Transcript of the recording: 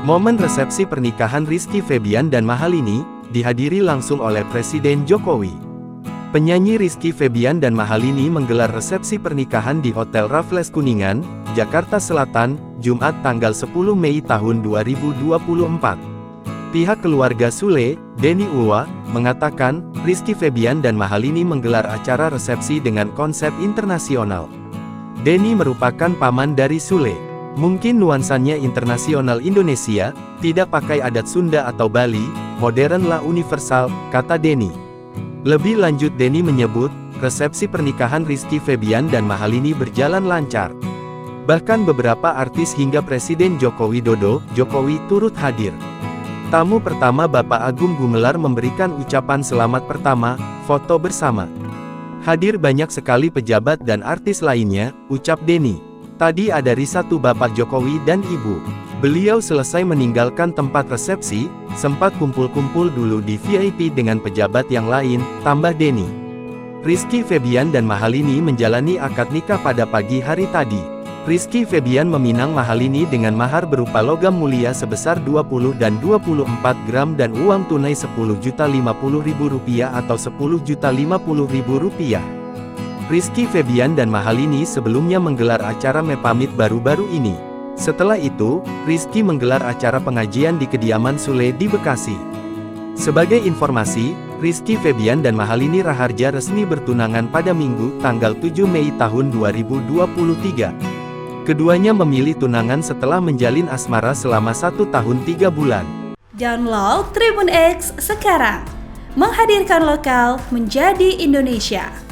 Momen resepsi pernikahan Rizky Febian dan Mahalini, dihadiri langsung oleh Presiden Jokowi. Penyanyi Rizky Febian dan Mahalini menggelar resepsi pernikahan di Hotel Raffles Kuningan, Jakarta Selatan, Jumat tanggal 10 Mei tahun 2024. Pihak keluarga Sule, Denny Uwa, mengatakan, Rizky Febian dan Mahalini menggelar acara resepsi dengan konsep internasional. Denny merupakan paman dari Sule. Mungkin nuansanya internasional Indonesia, tidak pakai adat Sunda atau Bali, modern lah universal, kata Denny. Lebih lanjut Denny menyebut, resepsi pernikahan Rizky Febian dan Mahalini berjalan lancar. Bahkan beberapa artis hingga Presiden Joko Widodo, Jokowi turut hadir. Tamu pertama Bapak Agung Gumelar memberikan ucapan selamat pertama, foto bersama. Hadir banyak sekali pejabat dan artis lainnya, ucap Denny. Tadi ada risatu Bapak Jokowi dan Ibu. Beliau selesai meninggalkan tempat resepsi, sempat kumpul-kumpul dulu di VIP dengan pejabat yang lain, tambah Denny. Rizky Febian dan Mahalini menjalani akad nikah pada pagi hari tadi. Rizky Febian meminang Mahalini dengan mahar berupa logam mulia sebesar 20 dan 24 gram dan uang tunai Rp10.050.000 atau Rp10.050.000. Rizky Febian dan Mahalini sebelumnya menggelar acara mepamit baru-baru ini. Setelah itu, Rizky menggelar acara pengajian di kediaman Sule di Bekasi. Sebagai informasi, Rizky Febian dan Mahalini Raharja resmi bertunangan pada Minggu, tanggal 7 Mei tahun 2023. Keduanya memilih tunangan setelah menjalin asmara selama 1 tahun 3 bulan. Download Tribun X sekarang, menghadirkan lokal menjadi Indonesia.